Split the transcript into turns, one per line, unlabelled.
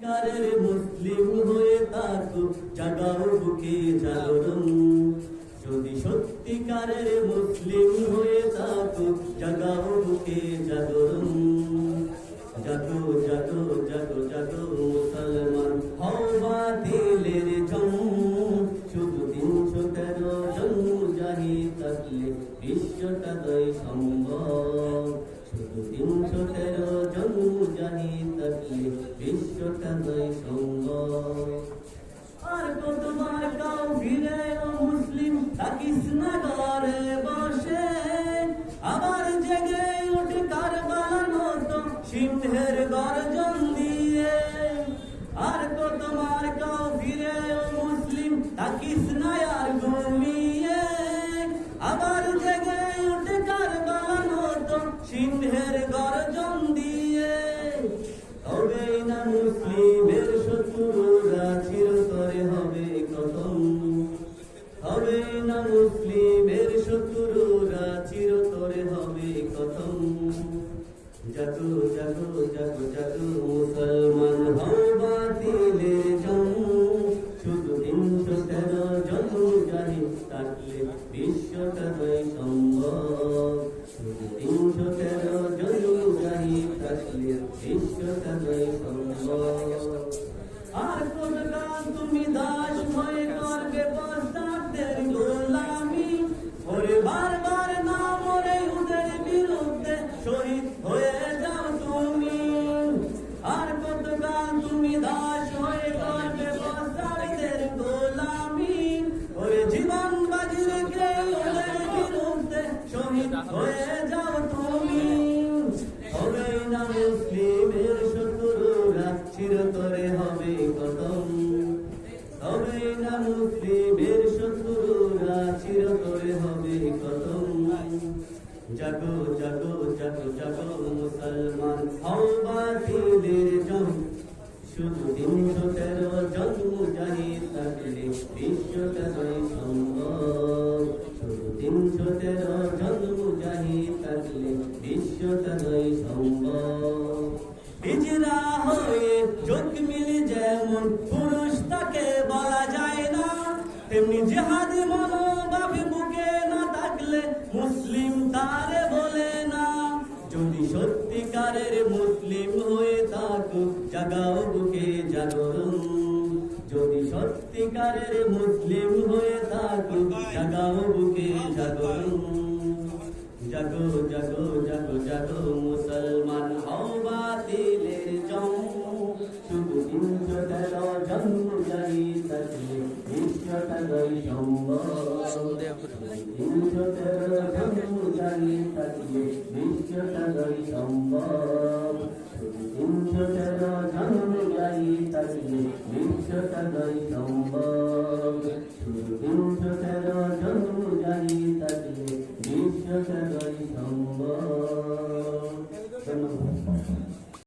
কারের মুসলিম হয়ে থাকো জাগাও বুকে জাগরণ যদি সত্যিকারের মুসলিম হয়ে থাকো জাগাও বুকে জাগরণ জাগো জাগো জাগো জাগো মুসলমান হও বাতিলের জং শুধু 313 জন মুজাহিদ থাকলে বিশ্বটা দয় সম্ভব শুধু 313 জন মুজাহিদ থাকলে বিশ্বটা দয় সম্ভব আর কতবার কাউ ফিরে ও মুসলিম থাকিস না ঘরে বসে আবার জেগে ওঠে কারবালার মতো সিংহের গর্জন দিয়ে আর কতবার কাউ ফিরে ও মুসলিম থাকিস না আর ঘুমিয়ে আবার জেগে ওঠে কারবালার মতো সিংহের গর্জন দিয়ে তবেই না মুসলিমের শত্রুরা চিরতরে হবে খতম হবেই না মুসলিমের শত্রুরা চিরতরে হবে খতম জাগো জাগো জাগো জাগো মুসলমান হও বাতিলের জং শুধু 313 জন মুজাহিদ থাকলে বিশ্বটা হয় সম্ভব শুধু 313 জন মুজাহিদ থাকলে বিশ্বটা হয় সম্ভব আর কোনকাল তুমি দাস হয়ে করবে বস্তাদের গোলামি ওরে বারবার না মরে ওদের বিরুদ্ধে শহীদ হয়ে যাও তুমি আর কোনকাল তুমি দাস হয়ে করবে বস্তাদের গোলামি ওরে জীবন বাজি রেখে ওদের বিরুদ্ধে শহীদ হয়ে যাও তুমি হবেই না মুসলিমের শত্রুরা চিরতরে হবে খতম হবেই না মুসলিমের শত্রুরা চিরতরে হবে খতম জাগো জাগো জাগো জাগো মুসলমান হও বাতিলের জং শুধু 313 জন মুজাহিদ থাকলে বিশ্বটা হয় সম্ভব শুধু 313 জন মুজাহিদ থাকলে বিশ্বটা হয় সম্ভব হিজরা হয়ে যোগ মিলে যেমন পুরুষ তাকে বলা যায় না তেমনি জিহাদি মনোভাব বুকে না থাকলে মুসলিম তারে বলে না যদি সত্যিকারের মুসলিম হয়ে থাকো জাগাও বুকে জাগরণ যদি সত্যিকারের মুসলিম হয়ে থাকো জাগাও বুকে জাগরণ জাগো জাগো জাগো জাগো মুসলমান হও বাতিলের জং শুধু 313 জন মুজাহিদ থাকলে বিশ্বটা হয় সম্ভব 313 জন মুজাহিদ থাকলে বিশ্বটা হয় সম্ভব 313 জন মুজাহিদ থাকলে বিশ্বটা হয় সম্ভব